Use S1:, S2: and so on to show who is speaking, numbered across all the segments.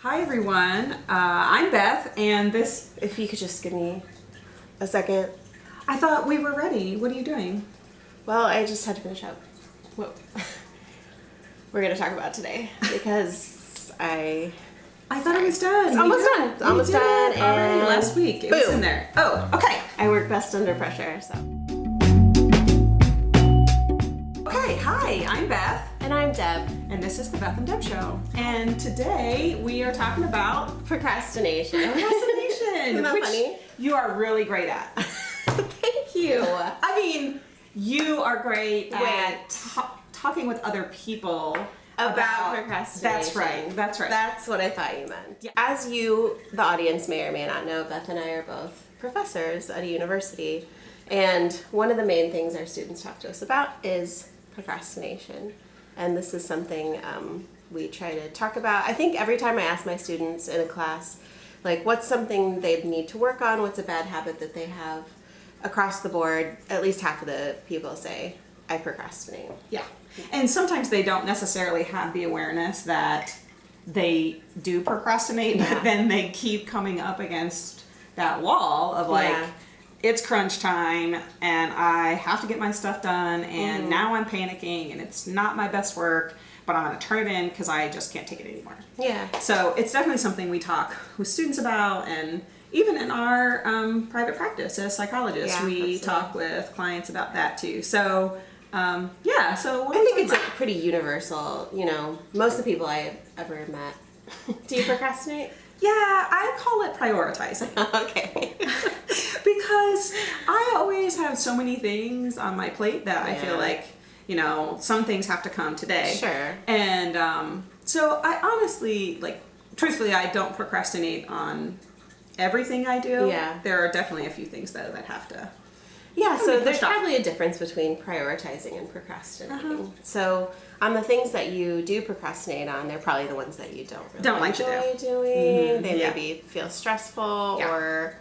S1: Hi everyone, I'm Beth, and this,
S2: If you could just give me a second.
S1: I thought we were ready. What are you doing?
S2: Well, I just had to finish up what we're going to talk about today because
S1: I thought it was done.
S2: It's almost done. It's almost done.
S1: Already
S2: And
S1: last week. It was in there. Oh, okay.
S2: I work best under pressure, so.
S1: Okay, hi, I'm Beth,
S2: And I'm Deb.
S1: and this is the Beth and Deb Show. And today we are talking about
S2: Procrastination.
S1: procrastination,
S2: Isn't that
S1: which
S2: funny?
S1: you are really great at.
S2: Thank you.
S1: I mean, you are great
S2: Wait.
S1: at talking with other people
S2: About procrastination.
S1: That's right.
S2: That's what I thought you meant.
S1: Yeah.
S2: As you, the audience, may or may not know, Beth and I are both professors at a university. And one of the main things our students talk to us about is procrastination. And this is something we try to talk about. I think every time I ask my students in a class, like, what's something they need to work on? What's a bad habit that they have? Across the board, at least half of the people say, I procrastinate.
S1: Yeah. And sometimes they don't necessarily have the awareness that they do procrastinate, but then they keep coming up against that wall of like, it's crunch time and I have to get my stuff done and now I'm panicking and it's not my best work, but I'm going to turn it in because I just can't take it anymore.
S2: Yeah.
S1: So it's definitely something we talk with students about, and even in our private practice as psychologists, we talk with clients about that too. So so what
S2: I think it's a pretty universal, most of the people I've ever met. Do you procrastinate?
S1: Yeah, I call it prioritizing.
S2: Okay.
S1: Because I always have so many things on my plate that I feel like, some things have to come today.
S2: Sure.
S1: And so I honestly, truthfully, I don't procrastinate on everything I do.
S2: Yeah.
S1: There are definitely a few things, though, that have to.
S2: Yeah, so there's
S1: pushed off.
S2: probably a difference between prioritizing and procrastinating. So on the things that you do procrastinate on, they're probably the ones that you don't really
S1: like to
S2: enjoy doing. They maybe feel stressful or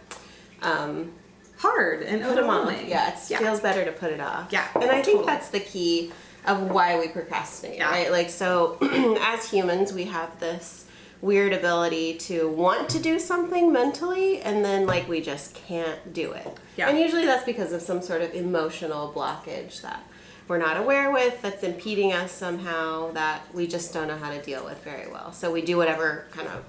S1: hard and
S2: put them off.
S1: overwhelming.
S2: Yeah, it feels better to put it off.
S1: Yeah,
S2: and I think
S1: totally.
S2: that's the key of why we procrastinate, right? Like, so as humans, we have this weird ability to want to do something mentally, and then we just can't do it.
S1: Yeah.
S2: And usually that's because of some sort of emotional blockage that we're not aware with, that's impeding us somehow, that we just don't know how to deal with very well. So we do whatever kind of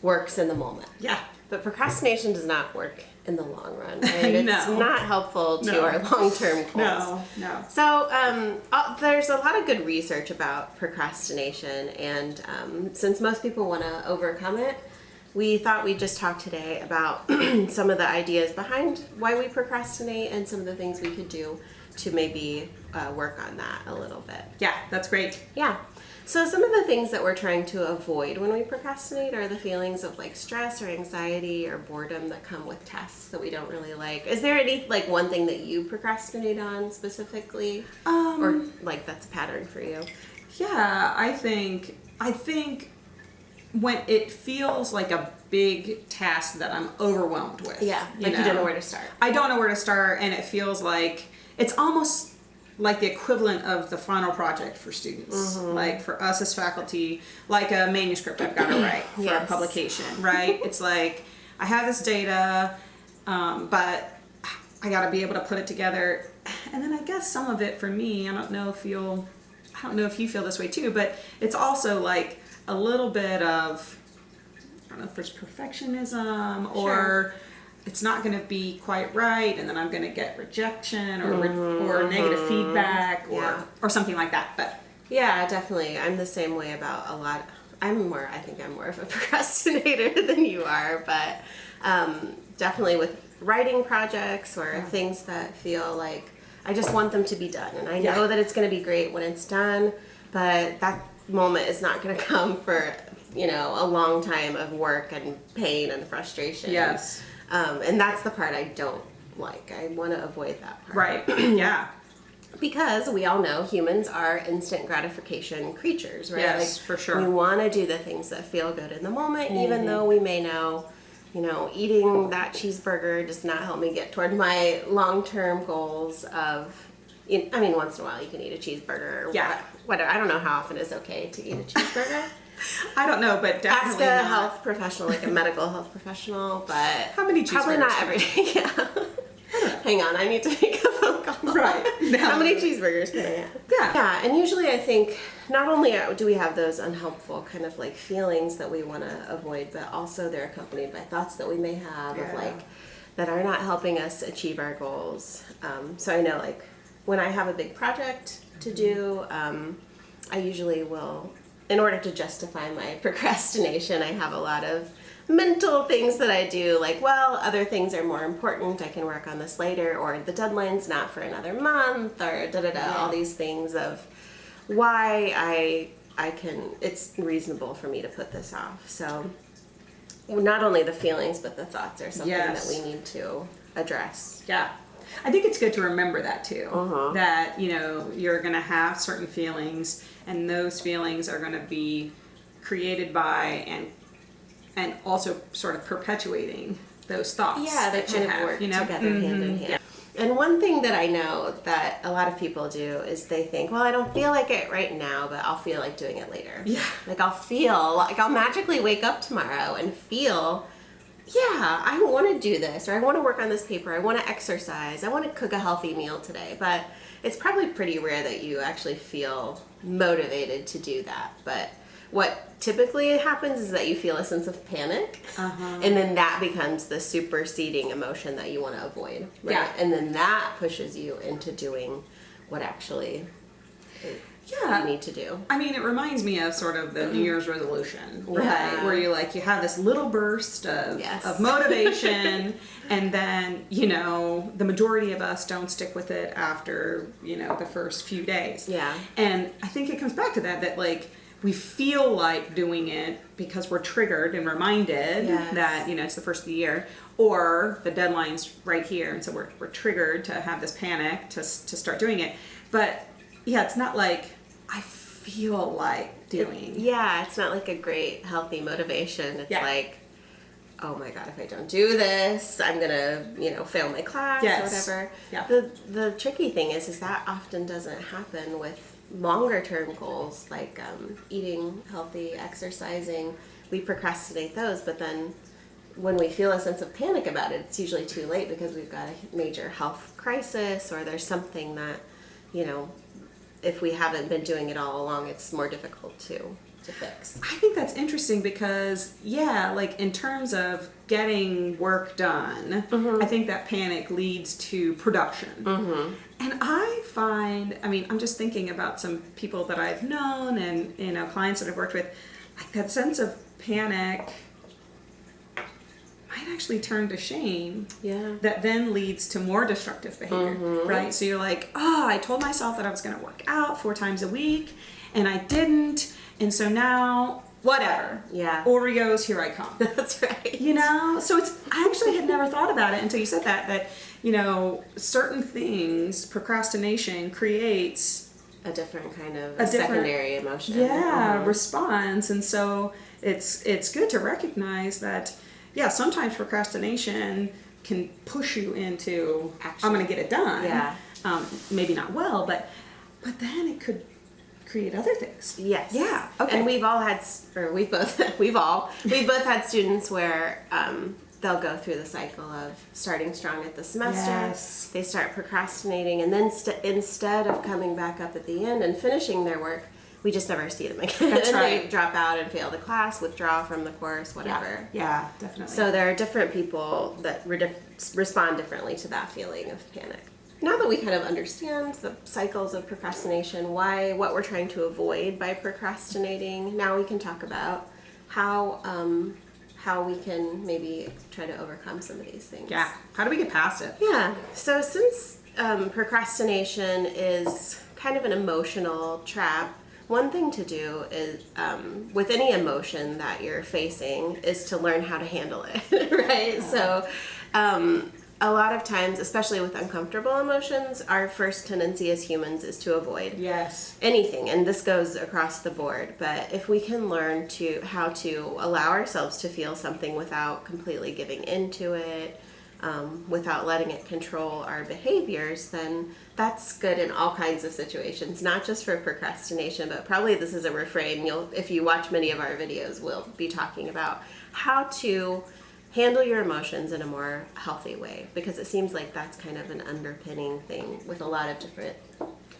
S2: works in the moment.
S1: Yeah.
S2: But procrastination does not work in the long run, and it's
S1: No.
S2: not helpful to our long-term goals.
S1: No.
S2: So there's a lot of good research about procrastination, and since most people want to overcome it, we thought we'd just talk today about some of the ideas behind why we procrastinate and some of the things we could do to maybe work on that a little bit.
S1: Yeah, that's great.
S2: Yeah. So some of the things that we're trying to avoid when we procrastinate are the feelings of stress or anxiety or boredom that come with tasks that we don't really like. Is there any one thing that you procrastinate on specifically, or that's a pattern for you?
S1: Yeah, I think when it feels like a big task that I'm overwhelmed with.
S2: Yeah, you don't know where to start.
S1: I don't know where to start, and it feels like it's almost like the equivalent of the final project for students. Like for us as faculty, like a manuscript I've got to write for a publication, right? It's like I have this data, but I got to be able to put it together. And then I guess some of it for me, I don't know if you feel this way too, but it's also like a little bit of, I don't know if there's perfectionism or it's not going to be quite right, and then I'm going to get rejection or negative feedback or something like that. But
S2: yeah, definitely, I'm the same way about a lot. I think I'm more of a procrastinator than you are, but definitely with writing projects or things that feel like I just want them to be done, and I know that it's going to be great when it's done, but that moment is not going to come for a long time of work and pain and frustration.
S1: Yes.
S2: And that's the part I don't like. I want to avoid that part.
S1: Right. Yeah.
S2: Because we all know humans are instant gratification creatures, right?
S1: Yes, for sure.
S2: We want to do the things that feel good in the moment, even though we may know, eating that cheeseburger does not help me get toward my long-term goals of, once in a while you can eat a cheeseburger or whatever. I don't know how often it's okay to eat a cheeseburger.
S1: I don't know, but
S2: Ask
S1: definitely
S2: a
S1: not.
S2: health professional, like a medical health professional, but
S1: How many
S2: probably
S1: cheeseburgers
S2: not
S1: can
S2: every day. Yeah. Hang on, I need to make a phone call.
S1: Right.
S2: How many cheeseburgers can I have?
S1: Yeah.
S2: Yeah, and usually I think not only do we have those unhelpful kind of like feelings that we want to avoid, but also they're accompanied by thoughts that we may have of like that are not helping us achieve our goals. So I know like when I have a big project to do, I usually will, in order to justify my procrastination, I have a lot of mental things that I do, like, well, other things are more important, I can work on this later, or the deadline's not for another month, or all these things of why I can, it's reasonable for me to put this off. So not only the feelings, but the thoughts are something that we need to address.
S1: Yeah. I think it's good to remember that too. That, you know, you're going to have certain feelings, and those feelings are going to be created by and also sort of perpetuating those thoughts.
S2: Yeah, they kind of work together hand in hand. And one thing that I know that a lot of people do is they think, well, I don't feel like it right now, but I'll feel like doing it later.
S1: Yeah.
S2: Like I'll magically wake up tomorrow and feel, yeah, I want to do this, or I want to work on this paper, I want to exercise, I want to cook a healthy meal today. But it's probably pretty rare that you actually feel motivated to do that. But what typically happens is that you feel a sense of panic, and then that becomes the superseding emotion that you want to avoid. Right?
S1: Yeah.
S2: And then that pushes you into doing what actually you need to do.
S1: I mean, it reminds me of sort of the New Year's resolution, right? Where you have this little burst of motivation, and then, you know, the majority of us don't stick with it after, you know, the first few days.
S2: Yeah.
S1: And I think it comes back to that like, we feel like doing it because we're triggered and reminded that, you know, it's the first of the year, or the deadline's right here, and so we're triggered to have this panic to start doing it. But yeah, it's not like I feel like doing.
S2: It's not like a great healthy motivation. It's like, oh my God, if I don't do this, I'm gonna, you know, fail my class or whatever.
S1: Yeah.
S2: The tricky thing is that often doesn't happen with longer term goals like eating healthy, exercising. We procrastinate those, but then when we feel a sense of panic about it, it's usually too late because we've got a major health crisis, or there's something that, you know, if we haven't been doing it all along, it's more difficult to fix.
S1: I think that's interesting because, like in terms of getting work done, I think that panic leads to production. And I find, I mean, I'm just thinking about some people that I've known and, you know, clients that I've worked with, like that sense of panic might actually turn to shame. That then leads to more destructive behavior, right? So you're like, oh, I told myself that I was going to work out 4 times a week, and I didn't. And so now, whatever. Oreos, here I come.
S2: That's right.
S1: You know? So I actually had never thought about it until you said that, you know, certain things, procrastination creates
S2: a different kind of secondary emotion.
S1: Response. And so it's good to recognize that, sometimes procrastination can push you into action. I'm going to get it done. Maybe not well, but then it could create other things.
S2: Okay. And we've both had students where they'll go through the cycle of starting strong at the semester. They start procrastinating, and then instead of coming back up at the end and finishing their work, we just never see them again.
S1: That's right.
S2: They drop out and fail the class, withdraw from the course, whatever.
S1: Yeah, definitely.
S2: So there are different people that respond differently to that feeling of panic. Now that we kind of understand the cycles of procrastination, what we're trying to avoid by procrastinating, now we can talk about how we can maybe try to overcome some of these things.
S1: How do we get past it?
S2: So since procrastination is kind of an emotional trap, one thing to do is, with any emotion that you're facing, is to learn how to handle it, right? So a lot of times, especially with uncomfortable emotions, our first tendency as humans is to avoid anything, and this goes across the board. But if we can learn how to allow ourselves to feel something without completely giving into it, without letting it control our behaviors, then that's good in all kinds of situations, not just for procrastination, but probably this is a refrain. If you watch many of our videos, we'll be talking about how to handle your emotions in a more healthy way, because it seems like that's kind of an underpinning thing with a lot of different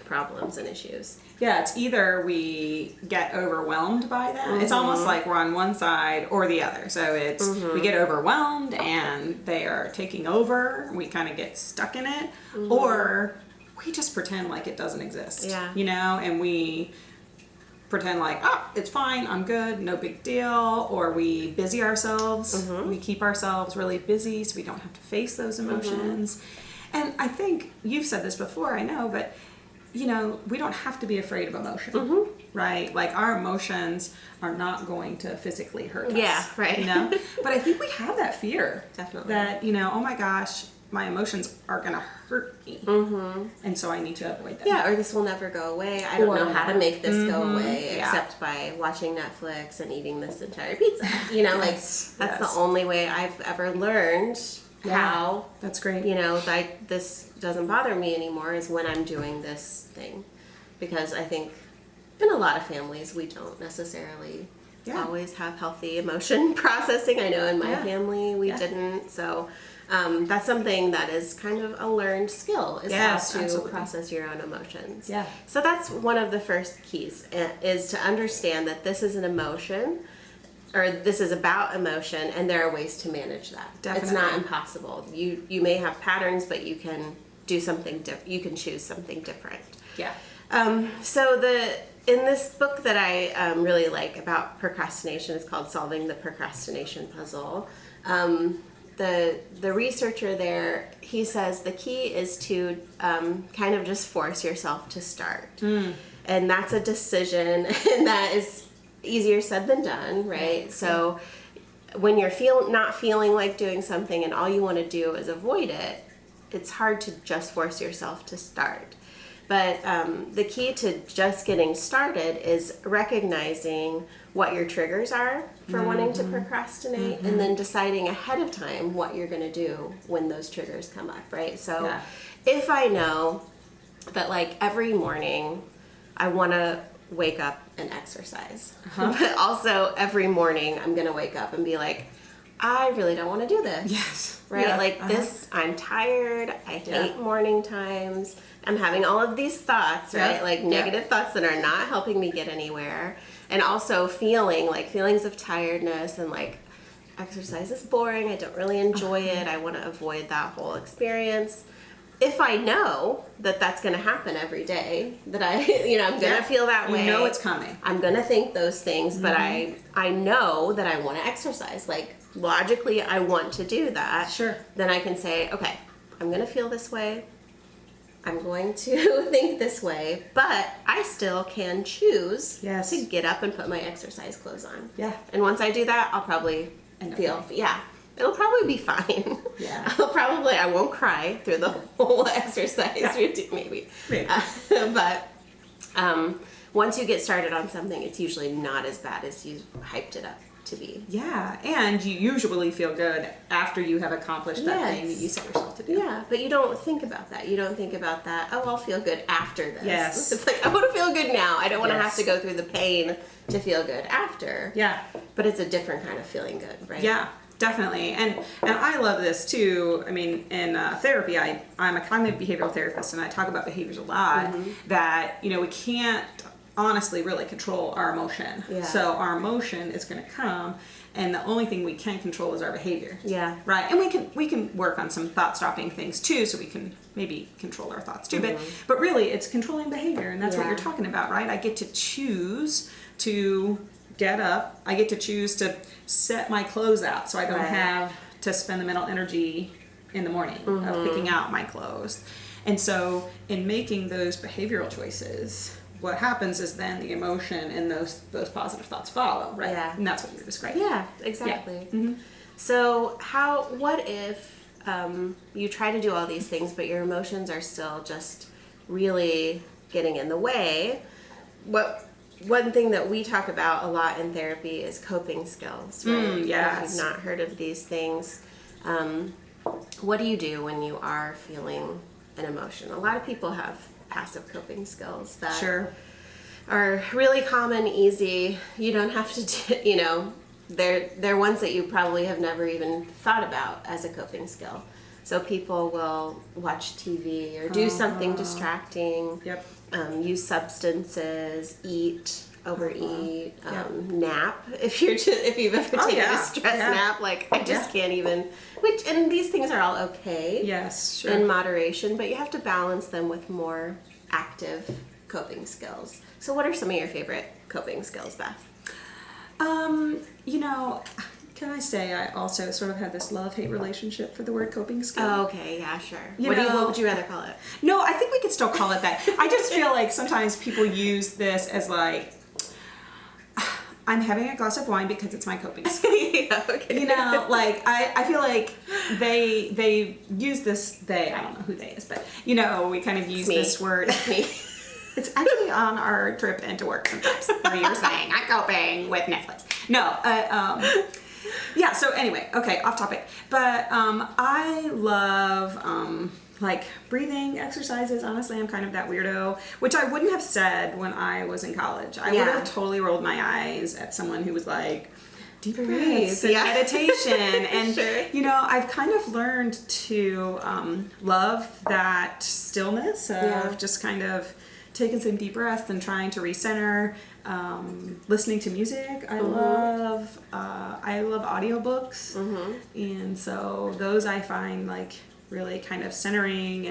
S2: problems and issues.
S1: Yeah, it's either we get overwhelmed by them. It's almost like we're on one side or the other. So it's we get overwhelmed and they are taking over. We kind of get stuck in it, or we just pretend like it doesn't exist.
S2: Yeah.
S1: And we pretend like, oh, it's fine, I'm good, no big deal. Or we busy ourselves. We keep ourselves really busy so we don't have to face those emotions. And I think you've said this before, I know, but we don't have to be afraid of emotion, right? Like our emotions are not going to physically hurt us.
S2: Yeah, right.
S1: But I think we have that fear.
S2: Definitely.
S1: That, oh my gosh, my emotions are going to hurt me. And so I need to avoid them.
S2: Yeah, or this will never go away. I don't know how to make this go away except by watching Netflix and eating this entire pizza. That's the only way I've ever learned how.
S1: That's great.
S2: This doesn't bother me anymore is when I'm doing this thing. Because I think in a lot of families we don't necessarily always have healthy emotion processing. I know in my family we didn't. So that's something that is kind of a learned skill, is how to process your own emotions. Yeah. So that's one of the first keys, is to understand that this is an emotion, or this is about emotion, and there are ways to manage that. Definitely. It's not impossible. You may have patterns, but you can do something you can choose something different. Yeah. So in this book that I really like about procrastination, it's called Solving the Procrastination Puzzle. The researcher there, he says the key is to kind of just force yourself to start. And that's a decision, and that is easier said than done, right? So when you're not feeling like doing something and all you want to do is avoid it, it's hard to just force yourself to start. But the key to just getting started is recognizing what your triggers are for wanting to procrastinate, and then deciding ahead of time what you're going to do when those triggers come up, right? So if I know that like every morning I want to wake up and exercise, but also every morning I'm going to wake up and be like, I really don't want to do this. Yes. Right? Yeah. This, I'm tired. I hate morning times. I'm having all of these thoughts, right? Like negative thoughts that are not helping me get anywhere. And also feelings of tiredness and like exercise is boring. I don't really enjoy it. I want to avoid that whole experience. If I know that that's going to happen every day, that I'm going to feel that way.
S1: It's coming.
S2: I'm going to think those things, but I know that I want to exercise. Like logically, I want to do that. Sure. Then I can say, okay, I'm going to feel this way. I'm going to think this way, but I still can choose to get up and put my exercise clothes on. Yeah. And once I do that, I'll probably it'll probably be fine. Yeah. I won't cry through the whole exercise routine, maybe. But once you get started on something, it's usually not as bad as you hyped it up to be.
S1: Yeah, and you usually feel good after you have accomplished that thing that you set yourself to do.
S2: Yeah, but you don't think about that. You don't think about that, oh, I'll feel good after this. Yes. It's like, I want to feel good now. I don't want to have to go through the pain to feel good after. Yeah. But it's a different kind of feeling good, right?
S1: Yeah. Definitely. And I love this too. I mean, in therapy, I'm a cognitive behavioral therapist, and I talk about behaviors a lot, that, we can't honestly really control our emotion. Yeah. So our emotion is going to come, and the only thing we can control is our behavior. Yeah. Right. And we can work on some thought stopping things too, so we can maybe control our thoughts too. But really it's controlling behavior, and that's what you're talking about, right? I get to choose to get up. I get to choose to set my clothes out so I don't have to spend the mental energy in the morning of picking out my clothes. And so in making those behavioral choices, what happens is then the emotion and those positive thoughts follow, right? Yeah. And that's what you're describing.
S2: Yeah, exactly. Yeah. So what if you try to do all these things, but your emotions are still just really getting in the way? One thing that we talk about a lot in therapy is coping skills, right? If you've not heard of these things, what do you do when you are feeling an emotion? A lot of people have passive coping skills that
S1: Sure.
S2: are really common, easy. You don't have to, they're ones that you probably have never even thought about as a coping skill. So people will watch TV or do something distracting,
S1: Yep.
S2: Use substances, overeat, nap. If you've ever taken a stress nap, like I just can't even. And these things are all okay.
S1: Yes, sure.
S2: In moderation, but you have to balance them with more active coping skills. So, what are some of your favorite coping skills, Beth?
S1: Can I say I also sort of had this love-hate relationship for the word coping skill?
S2: Oh, okay, yeah, sure.
S1: What
S2: would you rather call it?
S1: No, I think we could still call it that. I just feel like sometimes people use this as like, I'm having a glass of wine because it's my coping skill.
S2: Yeah, okay.
S1: I feel like they use this, I don't know who they is, but we kind of use this word.
S2: It's me.
S1: It's actually on our trip into work sometimes where you're saying, I'm coping with Netflix. No, yeah, so anyway, okay, off topic. But I love breathing exercises. Honestly, I'm kind of that weirdo, which I wouldn't have said when I was in college. I would have totally rolled my eyes at someone who was like, deep breaths and meditation. And,
S2: sure.
S1: I've kind of learned to love that stillness of just kind of taking some deep breaths and trying to recenter. Listening to music. I love audiobooks. And so those I find like really kind of centering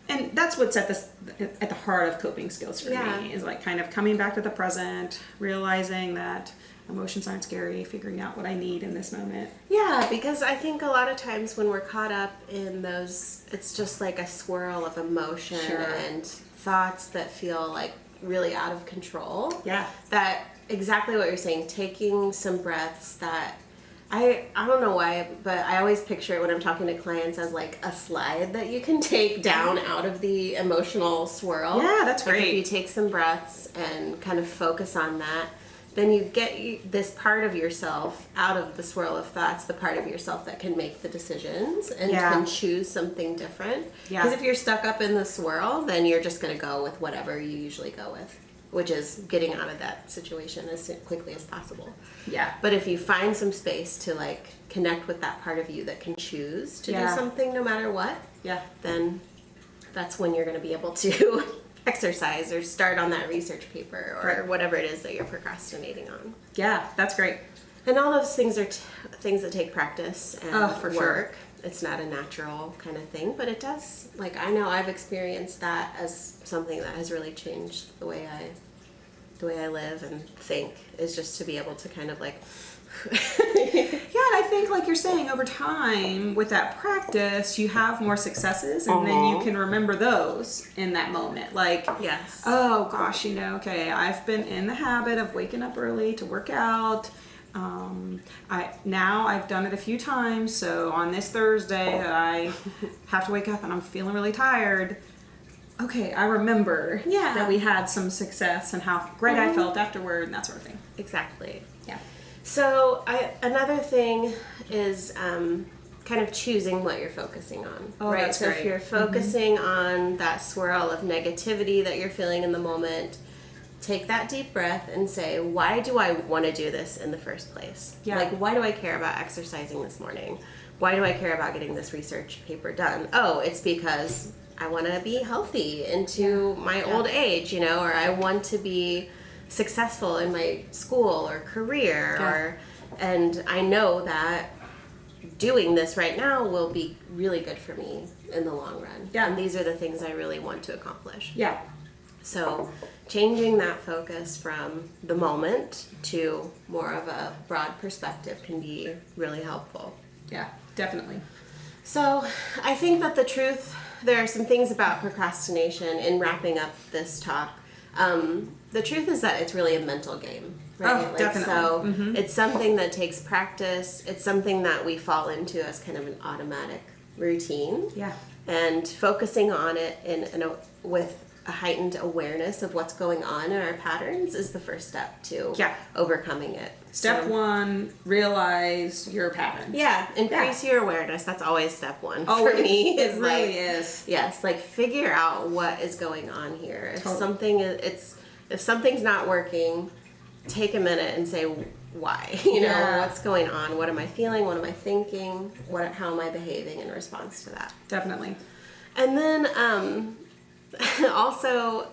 S1: and that's what's at the heart of coping skills for me, is like kind of coming back to the present, realizing that emotions aren't scary, figuring out what I need in this moment.
S2: Yeah, because I think a lot of times when we're caught up in those, it's just like a swirl of emotion and thoughts that feel like really out of control.
S1: Yeah.
S2: That exactly what you're saying, taking some breaths that I don't know why, but I always picture it when I'm talking to clients as like a slide that you can take down out of the emotional swirl.
S1: Yeah, that's great.
S2: If you take some breaths and kind of focus on that, then you get this part of yourself out of the swirl of thoughts, the part of yourself that can make the decisions and can choose something different. Because if you're stuck up in the swirl, then you're just going to go with whatever you usually go with, which is getting out of that situation as quickly as possible.
S1: Yeah.
S2: But if you find some space to like connect with that part of you that can choose to do something no matter what, then that's when you're going to be able to exercise or start on that research paper or whatever it is that you're procrastinating on.
S1: Yeah, that's great.
S2: And all those things are things that take practice and
S1: for
S2: work. Sure. It's not a natural kind of thing, but it does. Like, I know I've experienced that as something that has really changed the way I live and think, is just to be able to kind of like
S1: and I think like you're saying, over time with that practice you have more successes, and then you can remember those in that moment, like oh gosh, okay, I've been in the habit of waking up early to work out. I've done it a few times, so on this Thursday that I have to wake up and I'm feeling really tired, okay, I remember that we had some success and how great I felt afterward and that sort of thing.
S2: Exactly.
S1: Yeah.
S2: So another thing is kind of choosing what you're focusing on.
S1: Right. That's
S2: so
S1: great.
S2: If you're focusing on that swirl of negativity that you're feeling in the moment, take that deep breath and say, why do I want to do this in the first place?
S1: Yeah.
S2: Like, why do I care about exercising this morning? Why do I care about getting this research paper done? Oh, it's because I want to be healthy into my old age, or I want to be successful in my school or career, and I know that doing this right now will be really good for me in the long run. Yeah. And these are the things I really want to accomplish.
S1: Yeah.
S2: So changing that focus from the moment to more of a broad perspective can be really helpful.
S1: Yeah, definitely.
S2: So I think that there are some things about procrastination in wrapping up this talk. The truth is that it's really a mental game, right?
S1: Oh, definitely.
S2: So it's something that takes practice. It's something that we fall into as kind of an automatic routine.
S1: Yeah.
S2: And focusing on it with a heightened awareness of what's going on in our patterns is the first step to overcoming it.
S1: Step one, realize your pattern.
S2: Yeah, increase your awareness. That's always step one
S1: for
S2: me.
S1: It really is.
S2: Yes, like figure out what is going on here. If something's not working, take a minute and say why. What's going on? What am I feeling? What am I thinking? How am I behaving in response to that?
S1: Definitely.
S2: And then also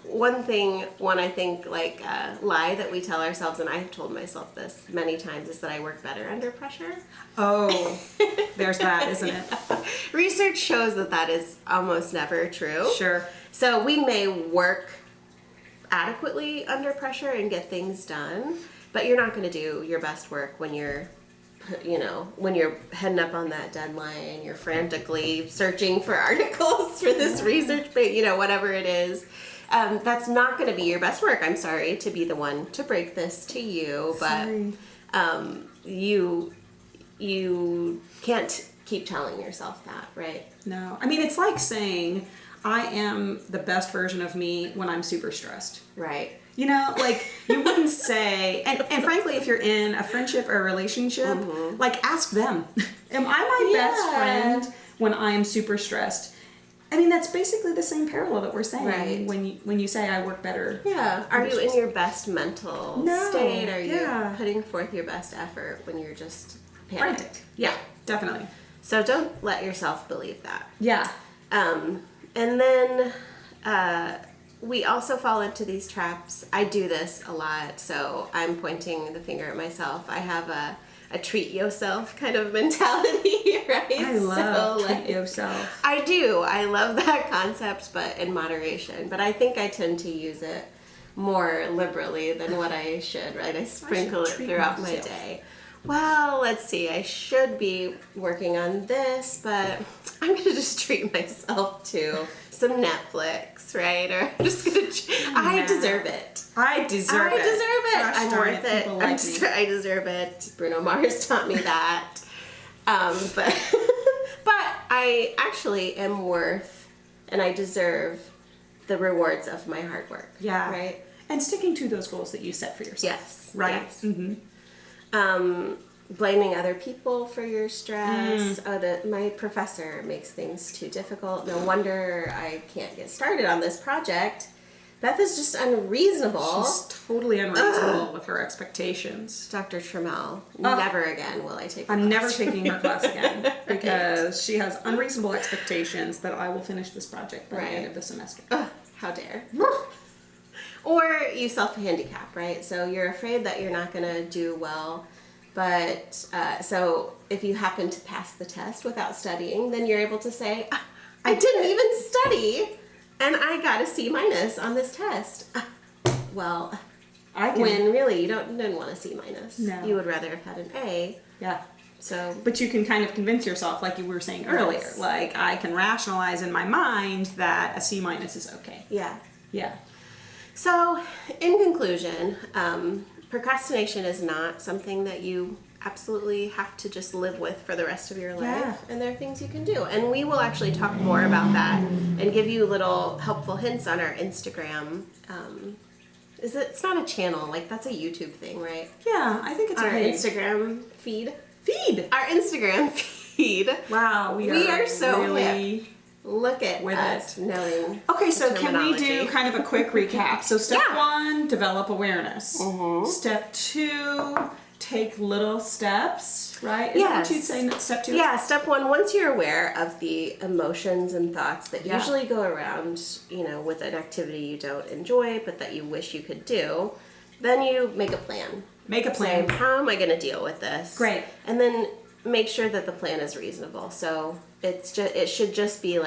S2: one I think lie that we tell ourselves, and I've told myself this many times, is that I work better under pressure.
S1: Oh, there's that, isn't it?
S2: Research shows that is almost never true.
S1: Sure.
S2: So we may work adequately under pressure and get things done, but you're not going to do your best work when you're heading up on that deadline, you're frantically searching for articles for this research, whatever it is. That's not going to be your best work. I'm sorry to be the one to break this to you, but you can't keep telling yourself that, right?
S1: No. I mean, it's like saying, I am the best version of me when I'm super stressed.
S2: Right.
S1: You wouldn't say, and frankly, if you're in a friendship or a relationship, ask them, am I my best friend when I'm super stressed? I mean, that's basically the same parallel that we're saying when you say I work better.
S2: Yeah. Are you in your best mental state? Are you putting forth your best effort when you're just panicked?
S1: Frantic. Yeah, definitely.
S2: So don't let yourself believe that.
S1: Yeah.
S2: And then we also fall into these traps. I do this a lot, so I'm pointing the finger at myself. I have a treat yourself kind of mentality, right?
S1: I love treat yourself.
S2: I do. I love that concept, but in moderation. But I think I tend to use it more liberally than what I should, right? I sprinkle it throughout my day. Well, let's see, I should be working on this, but I'm going to just treat myself to some Netflix, right? Or I'm just going to, I deserve it.
S1: I deserve it.
S2: I'm worth it. I deserve it. Bruno Mars taught me that. But I actually am worth, and I deserve the rewards of my hard work.
S1: Yeah.
S2: Right?
S1: And sticking to those goals that you set for yourself.
S2: Yes.
S1: Right?
S2: Yes. Mm-hmm. Blaming other people for your stress. That my professor makes things too difficult. No wonder I can't get started on this project. Beth is just unreasonable.
S1: She's totally unreasonable with her expectations.
S2: Dr. Trammell, never again will I take her
S1: I'm
S2: class.
S1: never taking her class again because she has unreasonable expectations that I will finish this project by the end of the semester.
S2: How dare. Or you self-handicap, right? So you're afraid that you're not going to do well, but so if you happen to pass the test without studying, then you're able to say, I didn't even study, and I got a C- on this test. Well, when really you didn't want a C-.
S1: No.
S2: You would rather have had an A.
S1: Yeah.
S2: So,
S1: but you can kind of convince yourself, like you were saying earlier, like I can rationalize in my mind that a C- is okay.
S2: Yeah.
S1: Yeah.
S2: So, in conclusion, procrastination is not something that you absolutely have to just live with for the rest of your life.
S1: Yeah.
S2: And there are things you can do. And we will actually talk more about that and give you little helpful hints on our Instagram. It's not a channel, that's a YouTube thing, right?
S1: Yeah, I think it's
S2: our
S1: okay.
S2: Instagram feed.
S1: Our
S2: Instagram feed.
S1: Wow, we are so
S2: really hip. Look at
S1: with
S2: us knowing.
S1: Okay, so can we do kind of a quick recap? So step 1, develop awareness. Mm-hmm. Step 2, take little steps, right? Is that what you'd say step 2?
S2: Yeah, step 1, once you're aware of the emotions and thoughts that usually go around, with an activity you don't enjoy, but that you wish you could do, then you make a plan. Say, how am I going to deal with this?
S1: Great.
S2: And then make sure that the plan is reasonable. So it should just be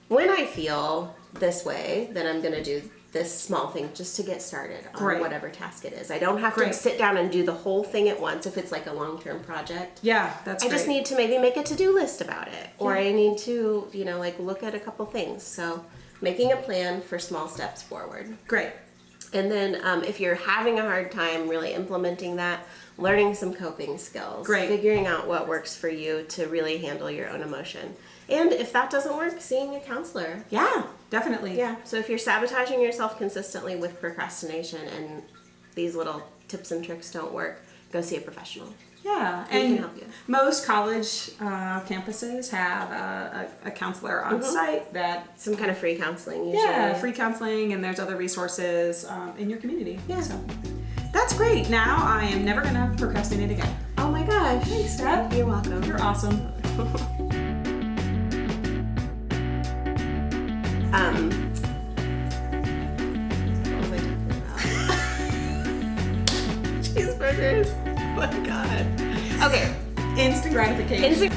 S2: when I feel this way, then I'm going to do this small thing just to get started on whatever task it is. I don't have to sit down and do the whole thing at once if it's a long-term project.
S1: Yeah, that's great.
S2: I just need to maybe make a to-do list about it. Or I need to, look at a couple things. So making a plan for small steps forward.
S1: Great.
S2: And then if you're having a hard time really implementing that, learning some coping skills.
S1: Great.
S2: Figuring out what works for you to really handle your own emotion. And if that doesn't work, seeing a counselor.
S1: Yeah, definitely.
S2: Yeah. So if you're sabotaging yourself consistently with procrastination and these little tips and tricks don't work, go see a professional.
S1: Yeah,
S2: Who can
S1: and
S2: help you.
S1: most college campuses have a counselor on site that
S2: Some kind of free counseling usually.
S1: yeah, free counseling, and there's other resources in your community. Yeah, so that's great. Now I am never gonna procrastinate again.
S2: Oh my gosh.
S1: Thanks, Deb.
S2: You're welcome.
S1: You're awesome.
S2: What was I talking about? Cheeseburgers. Oh my god. Okay.
S1: Instant gratification.
S2: Instant